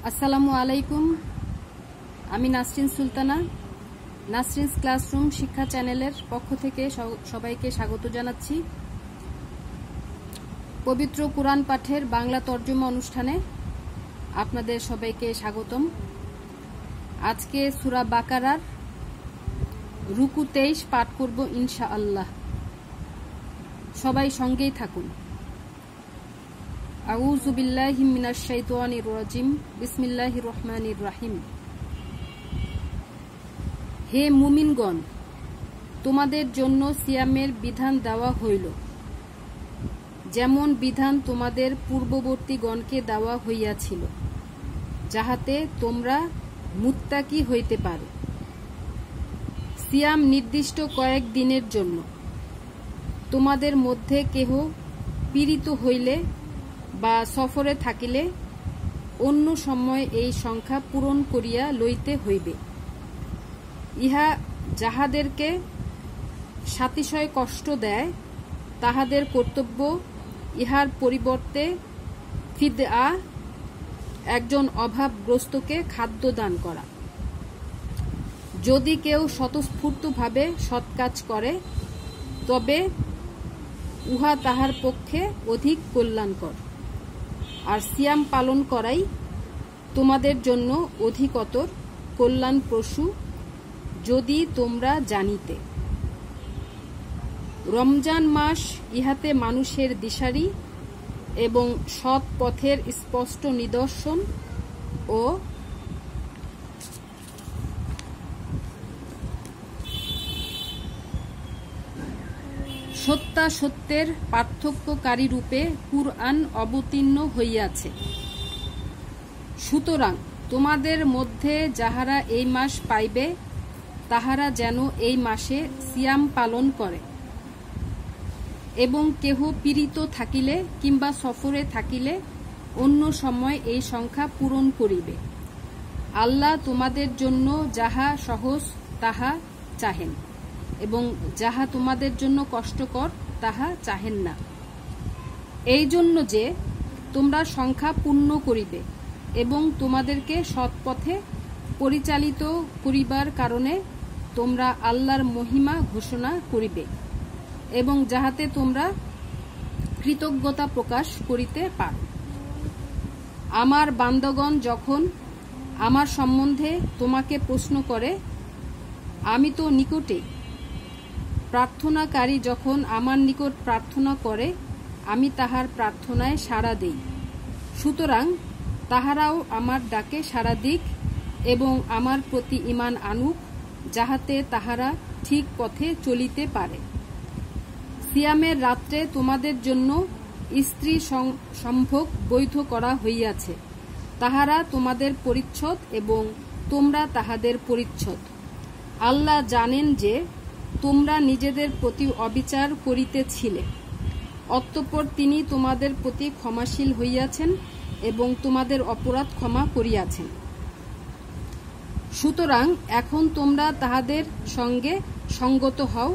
আসসালামু আলাইকুম। আমি নাসরিন সুলতানা, নাসরিনস ক্লাসরুম শিক্ষা চ্যানেলের পক্ষ থেকে সবাইকে স্বাগত জানাচ্ছি। পবিত্র কুরআন পাঠের বাংলা তর্জমা অনুষ্ঠানে আপনাদের সবাইকে স্বাগতম। আজকে সূরা বাকারার রুকু 23 পাঠ করব ইনশাআল্লাহ। সবাই সঙ্গেই থাকুন। আউযু বিল্লাহি মিনাশ শাইতানির রাজিম। বিসমিল্লাহির রহমানির রহিম। হে মুমিনগণ, তোমাদের জন্য সিয়ামের বিধান দেওয়া হইল, যেমন বিধান তোমাদের পূর্ববর্তীগণকে দেওয়া হইয়াছিল, যাহাতে তোমরা মুত্তাকি হইতে পারো। সিয়াম নির্দিষ্ট কয়েক দিনের জন্য। তোমাদের মধ্যে কেহ পীড়িত হইলে বা সফরে থাকিলে অন্য সময় এই সংখ্যা পূরণ করিয়া লইতে হইবে। ইহা যাহাদেরকে সাতিশয় কষ্ট দেয় তাহাদের কর্তব্য ইহার পরিবর্তে ফিদআ, একজন অভাবগ্রস্তকে খাদ্য দান করা। যদি কেউ স্বতঃস্ফূর্তভাবে সৎ কাজ করে তবে উহা তাহার পক্ষে অধিক কল্যাণকর, আর সিয়াম পালন করাই তোমাদের জন্য অধিকতর কল্যাণপ্রসূ, যদি তোমরা জানিতে। রমজান মাস ইহাতে মানুষের দিশারি এবং সৎ পথের স্পষ্ট নিদর্শন ও সত্যাসত্যের পার্থক্যকারী রূপে কুরআন অবতীর্ণ হইয়াছে। সুতরাং তোমাদের মধ্যে যাহারা এই মাস পাইবে তাহারা যেন এই মাসে সিয়াম পালন করে, এবং কেহ পীড়িত থাকিলে কিংবা সফরে থাকিলে অন্য সময় এই সংখ্যা পূরণ করিবে। আল্লাহ তোমাদের জন্য যাহা সহজ তাহা চাহেন, এবং যাহা তোমাদের জন্য কষ্টকর তাহা চাহেন না, এই জন্য যে তোমরা সংখ্যা পূর্ণ করিবে এবং তোমাদেরকে সৎপথে পরিচালিত করিবার কারণে তোমরা আল্লাহর মহিমা ঘোষণা করিবে, এবং যাহাতে তোমরা কৃতজ্ঞতা প্রকাশ করিতে পারো। আমার বান্দগণ যখন আমার সম্বন্ধে তোমাকে প্রশ্ন করে, আমি তো নিকটেই। প্রার্থনাকারী যখন আমার নিকট প্রার্থনা করে, আমি তাহার প্রার্থনায় সাড়া দেই। সুতরাং তাহারাও আমার ডাকে সাড়া দিক এবং আমার প্রতি ঈমান আনুক, যাহাতে তাহারা ঠিক পথে চলিতে পারে। সিয়ামের রাত্রে তোমাদের জন্য স্ত্রী সম্ভোগ বৈধ করা হইয়াছে, তাহারা তোমাদের পরিচ্ছদ এবং তোমরা তাহাদের পরিচ্ছদ। আল্লাহ জানেন যে তোমরা নিজেদের প্রতি অবিচার করিতেছিলে, অতঃপর তিনি তোমাদের প্রতি ক্ষমাশীল হইয়াছেন এবং তোমাদের অপরাধ ক্ষমা করিয়াছেন। সুতরাং এখন তোমরা তাহাদের সঙ্গে সঙ্গত হও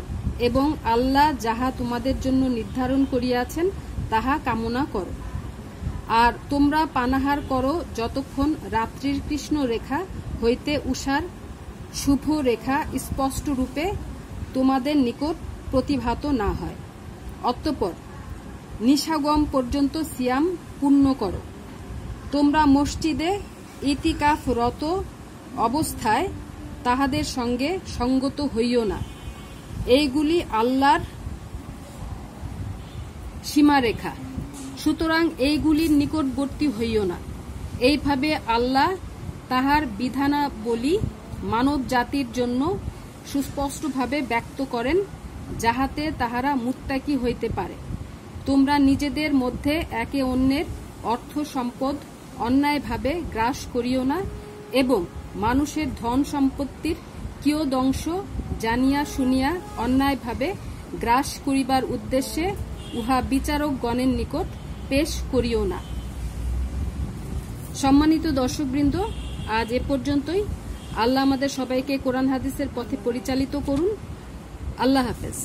এবং আল্লাহ যাহা তোমাদের জন্য নির্ধারণ করিয়াছেন তাহা কামনা করো। আর তোমরা পানাহার করো যতক্ষণ রাত্রির কৃষ্ণ রেখা হইতে উষার শুভ রেখা স্পষ্ট রূপে তোমাদের নিকট প্রতিভাত না হয়। অতঃপর নিশাগম পর্যন্ত সিয়াম পূর্ণ করো। তোমরা মসজিদে ইতিকাফরত অবস্থায় তাহাদের সঙ্গে সঙ্গত হইও না, এইগুলি আল্লাহর সীমারেখা, সুতরাং এইগুলির নিকটবর্তী হইও না। এইভাবে আল্লাহ তাহার বিধানাবলী মানব জাতির জন্য সুস্পষ্টভাবে ব্যক্ত করেন, যাহাতে তাহারা মুত্তাকি হইতে পারে। তোমরা নিজেদের মধ্যে একে অন্যের অর্থ সম্পদ অন্যায়ভাবে গ্রাস করিও না, এবং মানুষের ধন সম্পত্তির কিয়দংশ জানিয়া শুনিয়া অন্যায়ভাবে গ্রাস করিবার উদ্দেশ্যে উহা বিচারকগণের নিকট পেশ করিও না। সম্মানিত দর্শকবৃন্দ, আজ এ পর্যন্তই। আল্লাহ আমাদের সবাইকে কোরআন হাদিসের পথে পরিচালিত করুন। আল্লাহ হাফেজ।